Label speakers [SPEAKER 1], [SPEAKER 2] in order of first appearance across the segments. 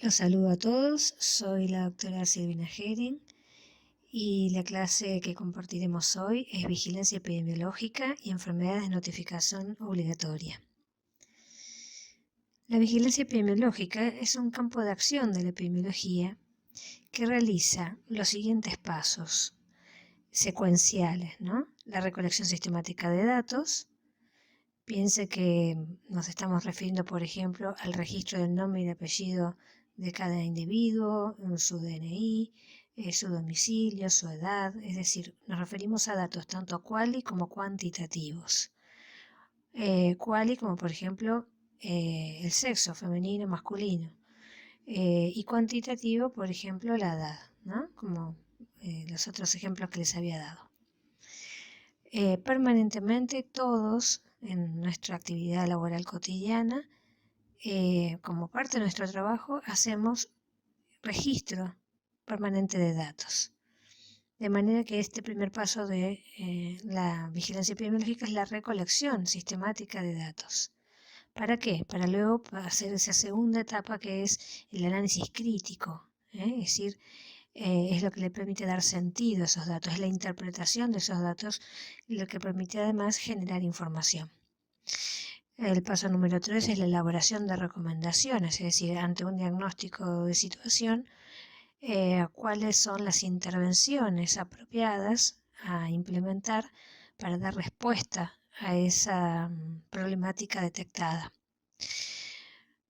[SPEAKER 1] Los saludo a todos, soy la doctora Silvina Herring y la clase que compartiremos hoy es Vigilancia Epidemiológica y Enfermedades de Notificación Obligatoria. La vigilancia epidemiológica es un campo de acción de la epidemiología que realiza los siguientes pasos secuenciales, ¿no? La recolección sistemática de datos. Piense que nos estamos refiriendo, por ejemplo, al registro del nombre y el apellido de cada individuo, su DNI, su domicilio, su edad, es decir, nos referimos a datos tanto cuali como cuantitativos. Cuali como, por ejemplo, el sexo femenino, masculino, y cuantitativo, por ejemplo, la edad, ¿no? Como los otros ejemplos que les había dado. Permanentemente todos en nuestra actividad laboral cotidiana, como parte de nuestro trabajo, hacemos registro permanente de datos. De manera que este primer paso de la vigilancia epidemiológica es la recolección sistemática de datos. ¿Para qué? Para luego hacer esa segunda etapa que es el análisis crítico, es decir, es lo que le permite dar sentido a esos datos, es la interpretación de esos datos lo que permite además generar información. El paso número 3 es la elaboración de recomendaciones, es decir, ante un diagnóstico de situación, cuáles son las intervenciones apropiadas a implementar para dar respuesta a esa problemática detectada.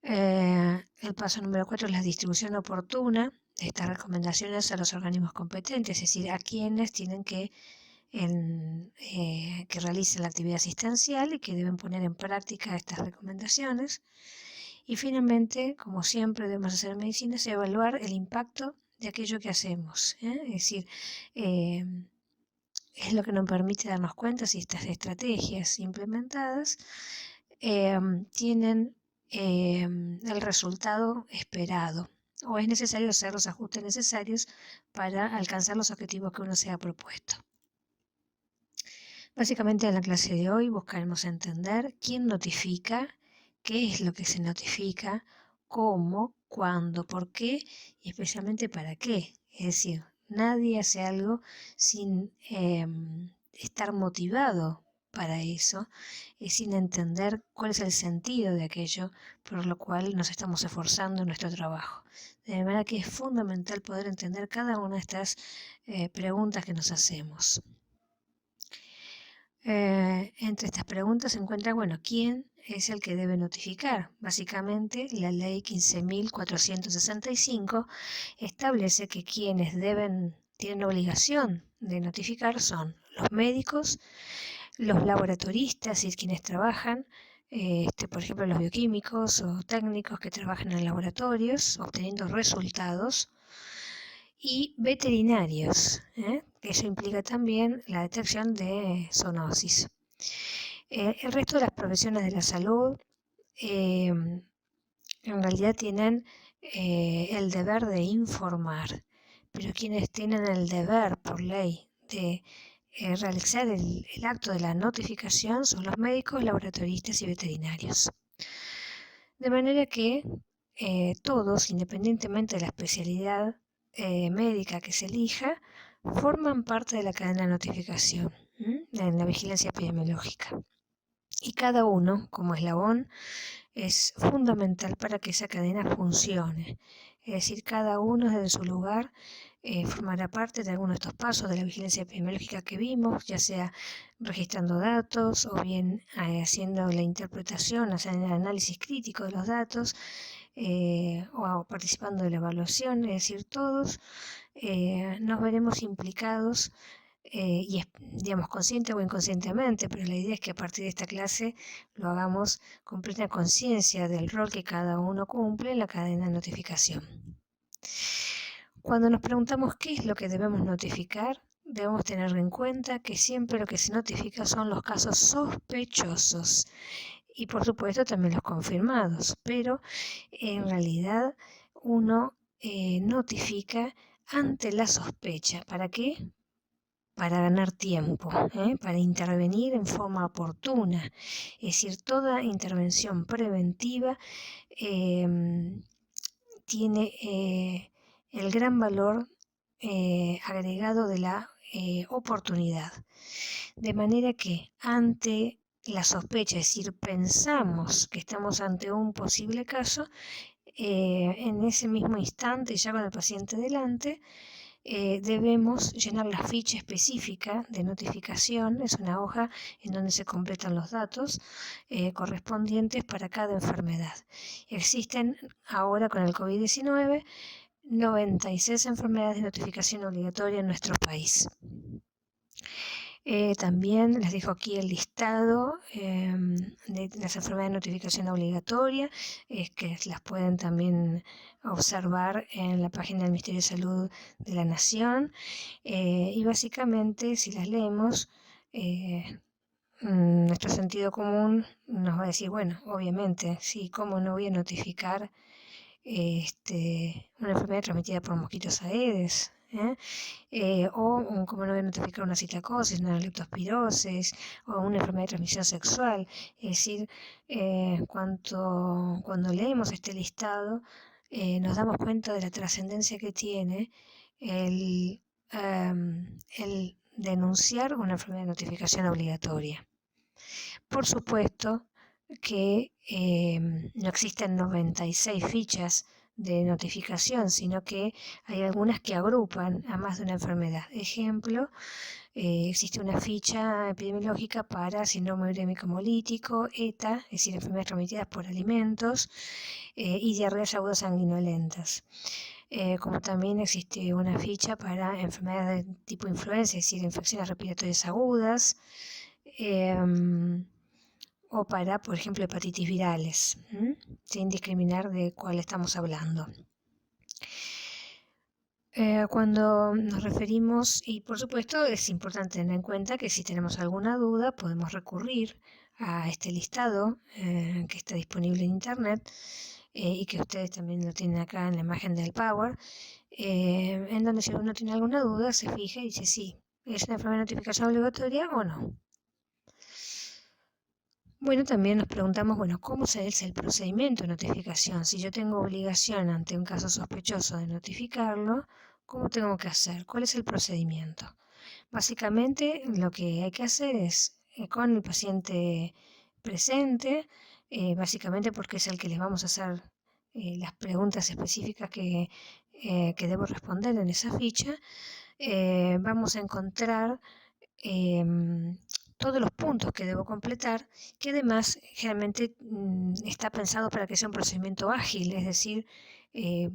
[SPEAKER 1] El paso número 4 es la distribución oportuna de estas recomendaciones a los organismos competentes, es decir, a quienes tienen que realicen la actividad asistencial y que deben poner en práctica estas recomendaciones. Y finalmente, como siempre debemos hacer en medicina, es evaluar el impacto de aquello que hacemos. Es decir, es lo que nos permite darnos cuenta si estas estrategias implementadas tienen el resultado esperado o es necesario hacer los ajustes necesarios para alcanzar los objetivos que uno se ha propuesto. Básicamente en la clase de hoy buscaremos entender quién notifica, qué es lo que se notifica, cómo, cuándo, por qué y especialmente para qué. Es decir, nadie hace algo sin estar motivado para eso, sin entender cuál es el sentido de aquello por lo cual nos estamos esforzando en nuestro trabajo. De manera que es fundamental poder entender cada una de estas preguntas que nos hacemos. Entre estas preguntas se encuentra, ¿quién es el que debe notificar? Básicamente, la ley 15.465 establece que quienes tienen obligación de notificar son los médicos, los laboratoristas y quienes trabajan, por ejemplo, los bioquímicos o técnicos que trabajan en laboratorios obteniendo resultados, y veterinarios, que eso implica también la detección de zoonosis. El resto de las profesiones de la salud en realidad tienen el deber de informar, pero quienes tienen el deber por ley de realizar el acto de la notificación son los médicos, laboratoristas y veterinarios. De manera que todos, independientemente de la especialidad médica que se elija, forman parte de la cadena de notificación en la vigilancia epidemiológica. Y cada uno, como eslabón, es fundamental para que esa cadena funcione. Es decir, cada uno desde su lugar formará parte de alguno de estos pasos de la vigilancia epidemiológica que vimos, ya sea registrando datos o bien haciendo la interpretación, haciendo el análisis crítico de los datos o participando de la evaluación. Es decir, todos nos veremos implicados y es, digamos, consciente o inconscientemente, pero la idea es que a partir de esta clase lo hagamos con plena conciencia del rol que cada uno cumple en la cadena de notificación. Cuando nos preguntamos qué es lo que debemos notificar, debemos tener en cuenta que siempre lo que se notifica son los casos sospechosos y por supuesto también los confirmados, pero en realidad uno notifica ante la sospecha. ¿Para qué? Para ganar tiempo, para intervenir en forma oportuna. Es decir, toda intervención preventiva tiene el gran valor agregado de la oportunidad. De manera que ante la sospecha, es decir, pensamos que estamos ante un posible caso, en ese mismo instante, ya con el paciente delante, debemos llenar la ficha específica de notificación. Es una hoja en donde se completan los datos correspondientes para cada enfermedad. Existen ahora con el COVID-19 96 enfermedades de notificación obligatoria en nuestro país. También les dejo aquí el listado de las enfermedades de notificación obligatoria, que las pueden también observar en la página del Ministerio de Salud de la Nación. Y básicamente, si las leemos, nuestro sentido común nos va a decir, bueno, obviamente, sí, ¿cómo no voy a notificar una enfermedad transmitida por mosquitos Aedes? O como no voy a notificar una citocosis, una leptospirosis o una enfermedad de transmisión sexual. Es decir, cuando leemos este listado, nos damos cuenta de la trascendencia que tiene el denunciar una enfermedad de notificación obligatoria. Por supuesto que no existen 96 fichas de notificación, sino que hay algunas que agrupan a más de una enfermedad. Ejemplo, existe una ficha epidemiológica para síndrome urémico hemolítico, ETA, es decir, enfermedades transmitidas por alimentos, y diarreas agudas sanguinolentas. Como también existe una ficha para enfermedades de tipo influenza, es decir, infecciones respiratorias agudas, o para, por ejemplo, hepatitis virales, sin discriminar de cuál estamos hablando. Cuando nos referimos, y por supuesto es importante tener en cuenta que si tenemos alguna duda podemos recurrir a este listado que está disponible en internet y que ustedes también lo tienen acá en la imagen del Power, en donde si uno tiene alguna duda se fija y dice sí, ¿es una enfermedad de notificación obligatoria o no? Bueno, también nos preguntamos, bueno, ¿cómo es el procedimiento de notificación? Si yo tengo obligación ante un caso sospechoso de notificarlo, ¿cómo tengo que hacer? ¿Cuál es el procedimiento? Básicamente, lo que hay que hacer es, con el paciente presente, básicamente porque es el que les vamos a hacer las preguntas específicas que debo responder en esa ficha, vamos a encontrar todos los puntos que debo completar, que además generalmente está pensado para que sea un procedimiento ágil, es decir,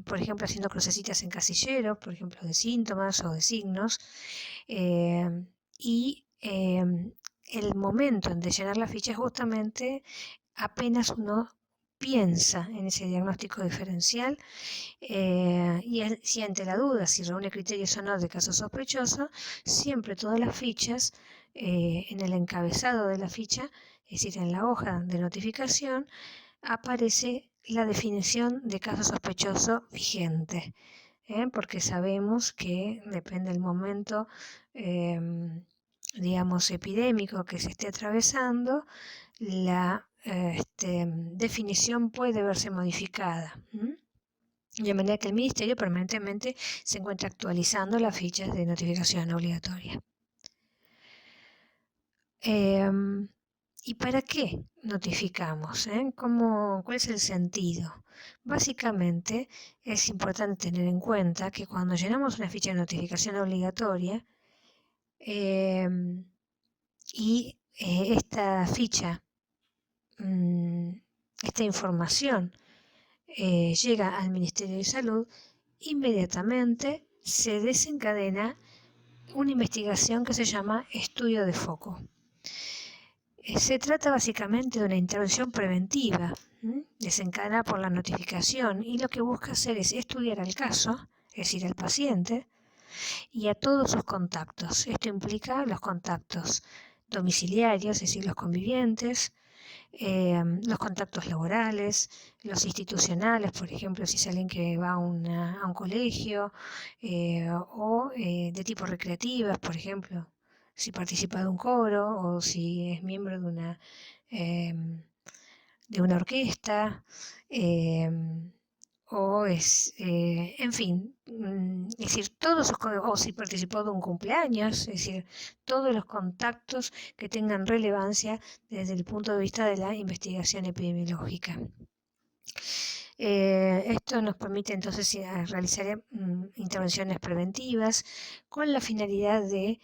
[SPEAKER 1] por ejemplo, haciendo crucecitas en casilleros, por ejemplo, de síntomas o de signos, y el momento de llenar la ficha es justamente apenas uno piensa en ese diagnóstico diferencial, si ante la duda si reúne criterios o no de caso sospechoso, siempre todas las fichas, en el encabezado de la ficha, es decir, en la hoja de notificación, aparece la definición de caso sospechoso vigente, porque sabemos que depende del momento, digamos, epidémico que se esté atravesando, la definición puede verse modificada. De manera que el Ministerio permanentemente se encuentra actualizando las fichas de notificación obligatoria. ¿Y para qué notificamos? ¿Cuál es el sentido? Básicamente es importante tener en cuenta que cuando llenamos una ficha de notificación obligatoria y esta ficha, esta información llega al Ministerio de Salud, inmediatamente se desencadena una investigación que se llama estudio de foco. Se trata básicamente de una intervención preventiva, desencadenada por la notificación, y lo que busca hacer es estudiar al caso, es decir, al paciente, y a todos sus contactos. Esto implica los contactos domiciliarios, es decir, los convivientes, los contactos laborales, los institucionales, por ejemplo, si es alguien que va a un colegio, o de tipo recreativas, por ejemplo, si participa de un coro o si es miembro de una orquesta, o en fin, es decir, o si participó de un cumpleaños, es decir, todos los contactos que tengan relevancia desde el punto de vista de la investigación epidemiológica. Esto nos permite entonces realizar intervenciones preventivas con la finalidad de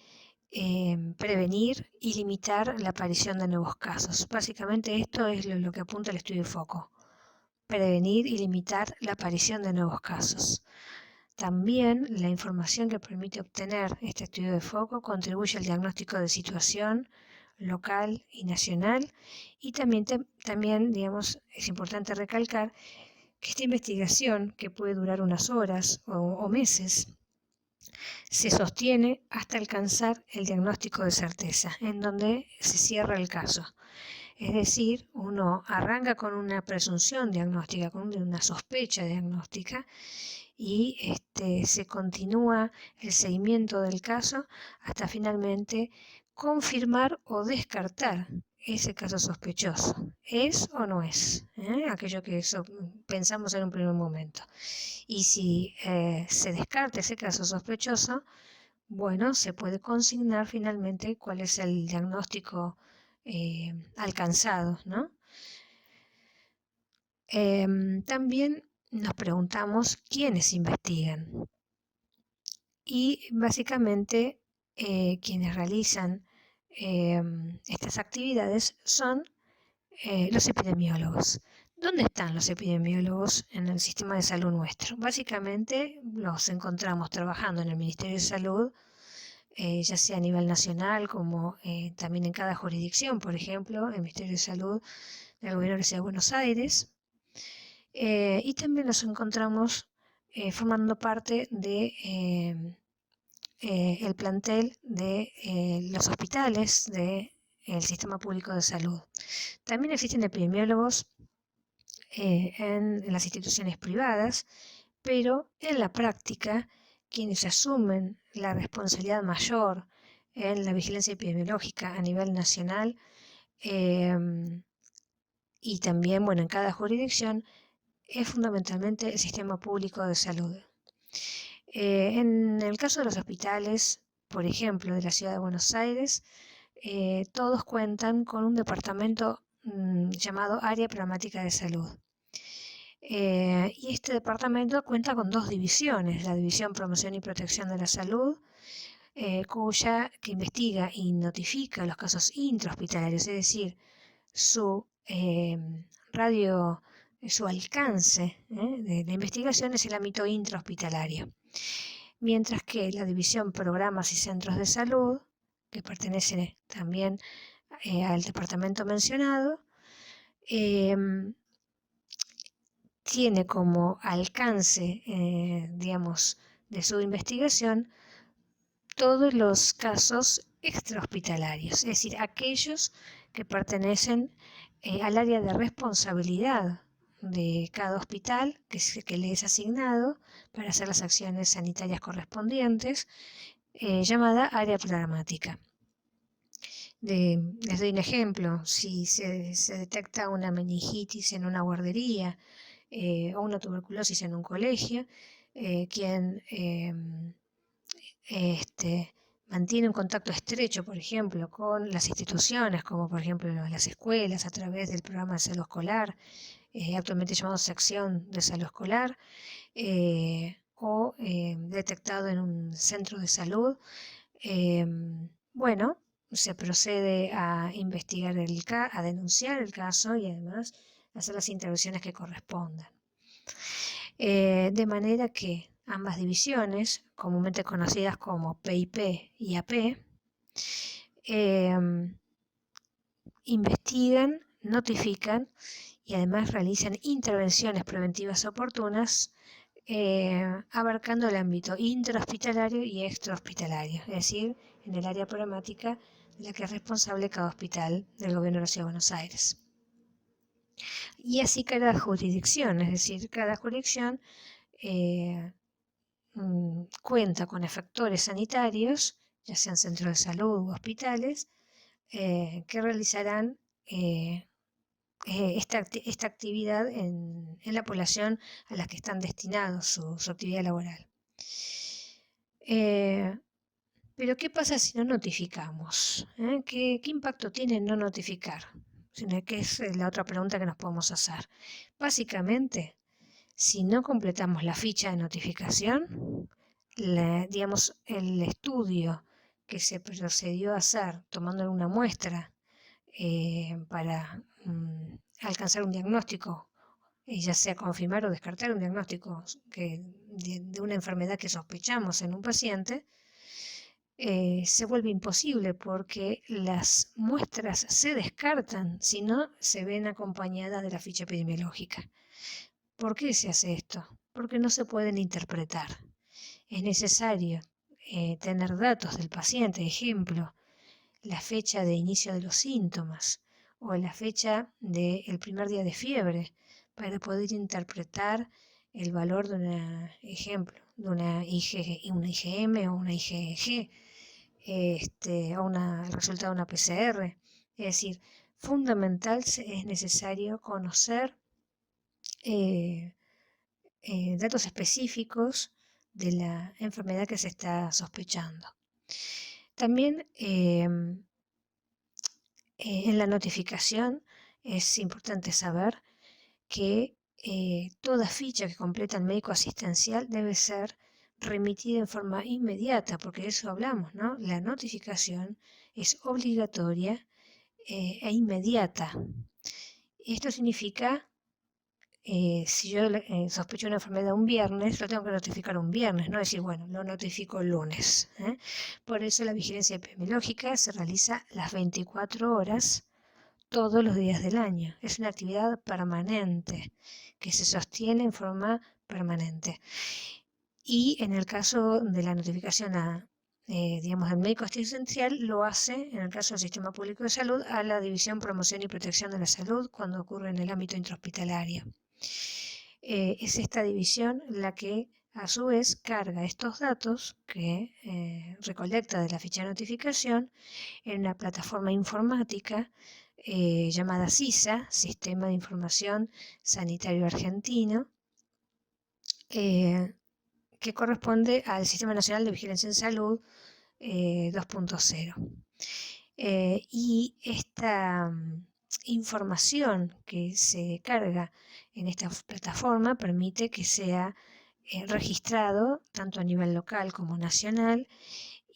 [SPEAKER 1] prevenir y limitar la aparición de nuevos casos. Básicamente esto es lo que apunta el estudio de foco: prevenir y limitar la aparición de nuevos casos. También la información que permite obtener este estudio de foco contribuye al diagnóstico de situación local y nacional, y también, digamos, es importante recalcar que esta investigación, que puede durar unas horas o meses, se sostiene hasta alcanzar el diagnóstico de certeza, en donde se cierra el caso. Es decir, uno arranca con una presunción diagnóstica, con una sospecha diagnóstica, y se continúa el seguimiento del caso hasta finalmente confirmar o descartar ese caso sospechoso. ¿Es o no es? Aquello que pensamos en un primer momento. Y si se descarta ese caso sospechoso, bueno, se puede consignar finalmente cuál es el diagnóstico alcanzado, ¿no? También nos preguntamos quiénes investigan. Y básicamente quienes realizan estas actividades son los epidemiólogos. ¿Dónde están los epidemiólogos en el sistema de salud nuestro? Básicamente los encontramos trabajando en el Ministerio de Salud, ya sea a nivel nacional como también en cada jurisdicción. Por ejemplo, el Ministerio de Salud del Gobierno de la Ciudad de Buenos Aires, y también los encontramos formando parte de el plantel de los hospitales del sistema público de salud. También existen epidemiólogos en las instituciones privadas, pero en la práctica quienes asumen la responsabilidad mayor en la vigilancia epidemiológica a nivel nacional, y también, bueno, en cada jurisdicción, es fundamentalmente el sistema público de salud. En el caso de los hospitales, por ejemplo, de la Ciudad de Buenos Aires, todos cuentan con un departamento llamado Área Programática de Salud. Y este departamento cuenta con dos divisiones: la División Promoción y Protección de la Salud, que investiga y notifica los casos intrahospitalarios, es decir, su radio, su alcance de la investigación es el ámbito intrahospitalario. Mientras que la División Programas y Centros de Salud, que pertenece también al departamento mencionado, tiene como alcance, digamos, de su investigación todos los casos extrahospitalarios, es decir, aquellos que pertenecen al área de responsabilidad de cada hospital que le es asignado para hacer las acciones sanitarias correspondientes, llamada área programática. Les doy un ejemplo: si se detecta una meningitis en una guardería o una tuberculosis en un colegio, quien mantiene un contacto estrecho, por ejemplo, con las instituciones, como por ejemplo las escuelas, a través del programa de salud escolar, actualmente llamado Sección de Salud Escolar, o detectado en un centro de salud, bueno, se procede a investigar a denunciar el caso y además hacer las intervenciones que correspondan. De manera que ambas divisiones, comúnmente conocidas como PIP y AP, investigan, notifican y además realizan intervenciones preventivas oportunas, abarcando el ámbito intrahospitalario y extrahospitalario, es decir, en el área programática de la que es responsable cada hospital del Gobierno de la Ciudad de Buenos Aires. Y así cada jurisdicción, es decir, cada jurisdicción cuenta con efectores sanitarios, ya sean centros de salud u hospitales, que realizarán esta actividad en la población a la que están destinados su actividad laboral. Pero ¿qué pasa si no notificamos? ¿Qué impacto tiene no notificar? Que es la otra pregunta que nos podemos hacer. Básicamente, si no completamos la ficha de notificación, digamos, el estudio que se procedió a hacer tomando una muestra para alcanzar un diagnóstico, ya sea confirmar o descartar un diagnóstico de una enfermedad que sospechamos en un paciente, se vuelve imposible porque las muestras se descartan si no se ven acompañadas de la ficha epidemiológica. ¿Por qué se hace esto? Porque no se pueden interpretar. Es necesario tener datos del paciente, ejemplo, la fecha de inicio de los síntomas o la fecha del primer día de fiebre para poder interpretar el valor de de una IgM o una IgG, o el resultado de una PCR. Es decir, fundamental es necesario conocer datos específicos de la enfermedad que se está sospechando. También en la notificación es importante saber que toda ficha que completa el médico asistencial debe ser remitida en forma inmediata, porque de eso hablamos, ¿no? La notificación es obligatoria e inmediata. Esto significa, si yo sospecho una enfermedad un viernes, lo tengo que notificar un viernes, no decir, bueno, lo notifico el lunes. Por eso la vigilancia epidemiológica se realiza las 24 horas todos los días del año. Es una actividad permanente que se sostiene en forma permanente. Y en el caso de la notificación del médico asistencial, lo hace, en el caso del Sistema Público de Salud, a la División Promoción y Protección de la Salud cuando ocurre en el ámbito intrahospitalario. Es esta división la que a su vez carga estos datos que recolecta de la ficha de notificación en una plataforma informática llamada SISA, Sistema de Información Sanitario Argentino, que corresponde al Sistema Nacional de Vigilancia en Salud 2.0. Y esta información que se carga en esta plataforma permite que sea registrado tanto a nivel local como nacional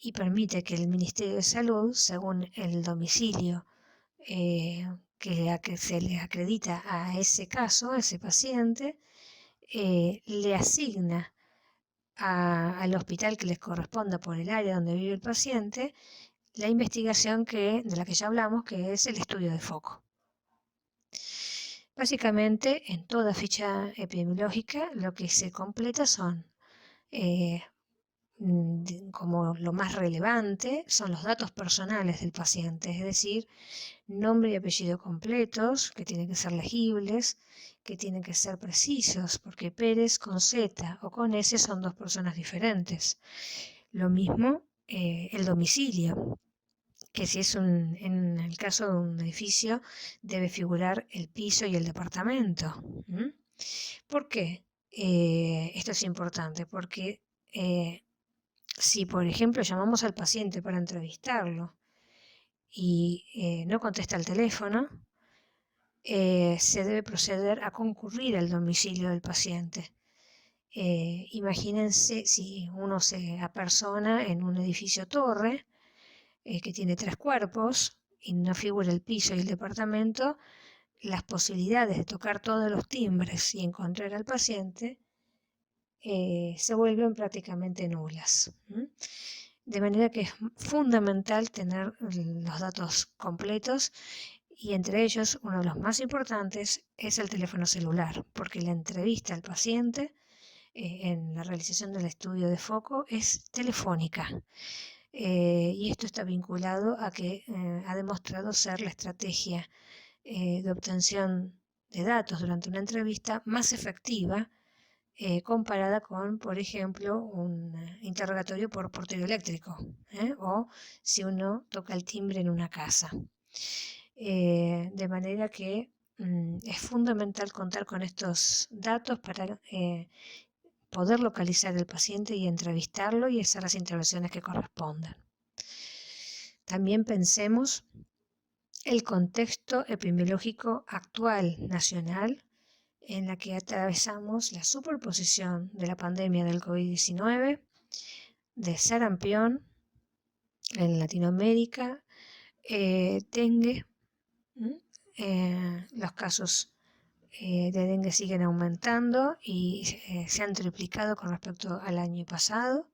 [SPEAKER 1] y permite que el Ministerio de Salud, según el domicilio que se le acredita a ese caso, a ese paciente, le asigna al hospital que les corresponda por el área donde vive el paciente la investigación de la que ya hablamos, que es el estudio de foco. Básicamente, en toda ficha epidemiológica lo que se completa son, como lo más relevante, son los datos personales del paciente, es decir, nombre y apellido completos, que tienen que ser legibles, que tienen que ser precisos, porque Pérez con Z o con S son dos personas diferentes. Lo mismo el domicilio, que si es en el caso de un edificio debe figurar el piso y el departamento. ¿Por qué? Esto es importante porque si, por ejemplo, llamamos al paciente para entrevistarlo y no contesta el teléfono, se debe proceder a concurrir al domicilio del paciente. Imagínense si uno se apersona en un edificio torre que tiene 3 cuerpos y no figura el piso y el departamento, las posibilidades de tocar todos los timbres y encontrar al paciente se vuelven prácticamente nulas. De manera que es fundamental tener los datos completos y entre ellos uno de los más importantes es el teléfono celular, porque la entrevista al paciente en la realización del estudio de foco es telefónica. Y esto está vinculado a que ha demostrado ser la estrategia de obtención de datos durante una entrevista más efectiva comparada con, por ejemplo, un interrogatorio por portero eléctrico o si uno toca el timbre en una casa. De manera que es fundamental contar con estos datos para poder localizar al paciente y entrevistarlo y hacer las intervenciones que correspondan. También pensemos el contexto epidemiológico actual nacional en la que atravesamos la superposición de la pandemia del COVID-19, de sarampión en Latinoamérica, dengue, los casos de dengue siguen aumentando y se han triplicado con respecto al año pasado.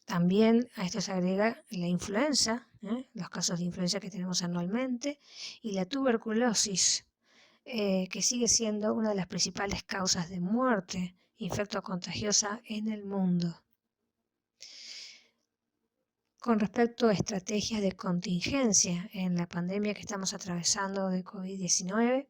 [SPEAKER 1] También a esto se agrega la influenza, los casos de influenza que tenemos anualmente, y la tuberculosis, que sigue siendo una de las principales causas de muerte infectocontagiosa en el mundo. Con respecto a estrategias de contingencia en la pandemia que estamos atravesando de COVID-19,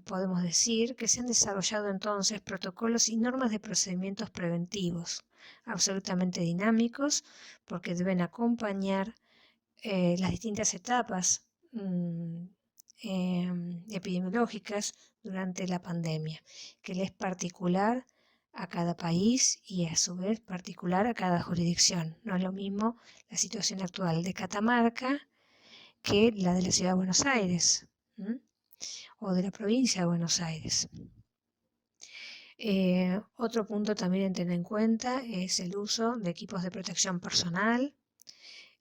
[SPEAKER 1] podemos decir que se han desarrollado entonces protocolos y normas de procedimientos preventivos absolutamente dinámicos porque deben acompañar las distintas etapas epidemiológicas durante la pandemia, que le es particular a cada país y a su vez particular a cada jurisdicción. No es lo mismo la situación actual de Catamarca que la de la Ciudad de Buenos Aires o de la provincia de Buenos Aires. Otro punto también a tener en cuenta es el uso de equipos de protección personal,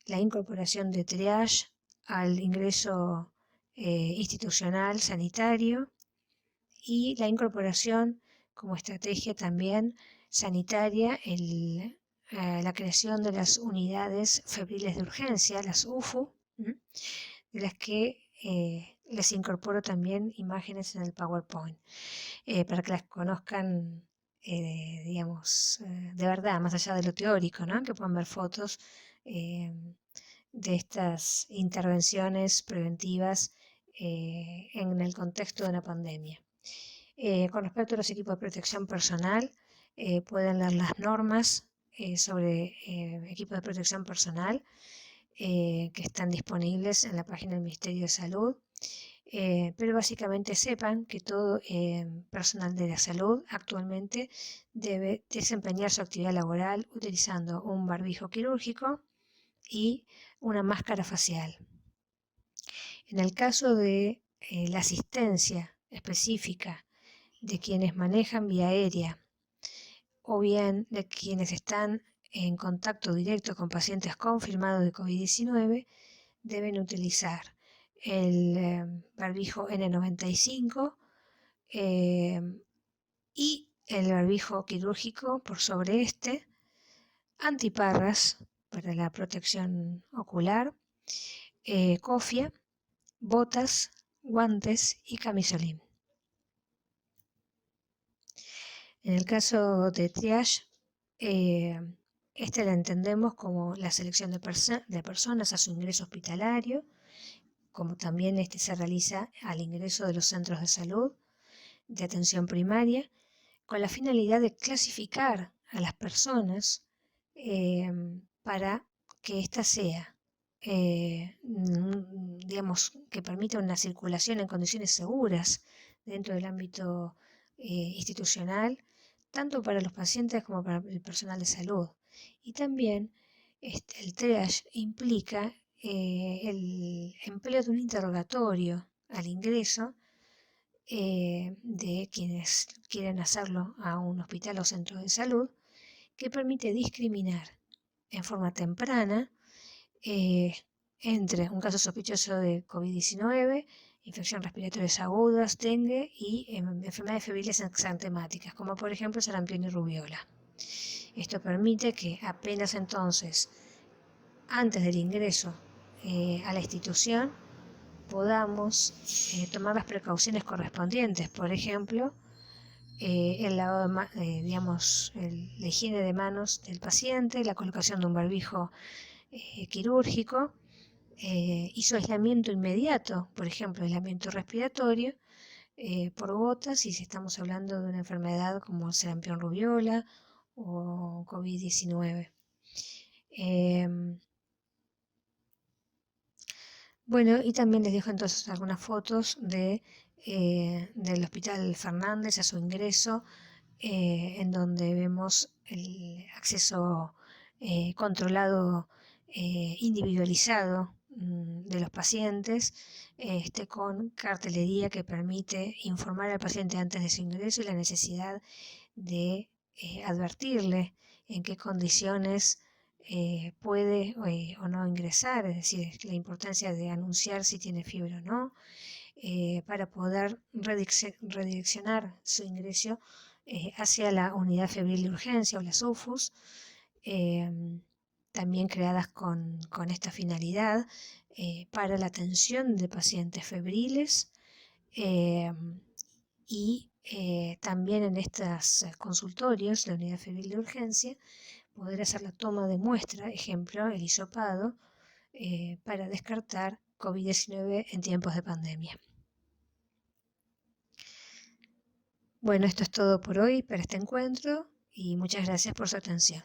[SPEAKER 1] la incorporación de triage al ingreso institucional sanitario y la incorporación como estrategia también sanitaria la creación de las unidades febriles de urgencia, las UFU, de las que les incorporo también imágenes en el PowerPoint para que las conozcan, digamos, de verdad, más allá de lo teórico, ¿no? Que puedan ver fotos de estas intervenciones preventivas en el contexto de una pandemia. Con respecto a los equipos de protección personal, pueden leer las normas sobre equipos de protección personal que están disponibles en la página del Ministerio de Salud. Pero básicamente sepan que todo personal de la salud actualmente debe desempeñar su actividad laboral utilizando un barbijo quirúrgico y una máscara facial. En el caso de la asistencia específica de quienes manejan vía aérea o bien de quienes están en contacto directo con pacientes confirmados de COVID-19, deben utilizar el barbijo N95 y el barbijo quirúrgico por sobre este, antiparras para la protección ocular, cofia, botas, guantes y camisolín. En el caso de triage, la entendemos como la selección de personas a su ingreso hospitalario, como también se realiza al ingreso de los centros de salud de atención primaria, con la finalidad de clasificar a las personas para que ésta sea, digamos, que permita una circulación en condiciones seguras dentro del ámbito institucional, tanto para los pacientes como para el personal de salud. Y también el triage implica el empleo de un interrogatorio al ingreso de quienes quieren hacerlo a un hospital o centro de salud, que permite discriminar en forma temprana entre un caso sospechoso de COVID-19, infección respiratorias agudas, dengue y enfermedades febriles exantemáticas, como por ejemplo sarampión y rubiola. Esto permite que apenas entonces, antes del ingreso a la institución, podamos tomar las precauciones correspondientes, por ejemplo, el lavado la higiene de manos del paciente, la colocación de un barbijo quirúrgico y su aislamiento inmediato, por ejemplo, aislamiento respiratorio por gotas, si estamos hablando de una enfermedad como sarampión rubiola o COVID-19. Bueno, y también les dejo entonces algunas fotos del Hospital Fernández a su ingreso, en donde vemos el acceso controlado, individualizado de los pacientes, con cartelería que permite informar al paciente antes de su ingreso y la necesidad de advertirle en qué condiciones puede o no ingresar, es decir, la importancia de anunciar si tiene fiebre o no, para poder redireccionar su ingreso hacia la unidad febril de urgencia o las UFUs, eh, también creadas con esta finalidad para la atención de pacientes febriles, eh, y también en estos consultorios, la unidad febril de urgencia, poder hacer la toma de muestra, ejemplo, el hisopado, para descartar COVID-19 en tiempos de pandemia. Bueno, esto es todo por hoy para este encuentro y muchas gracias por su atención.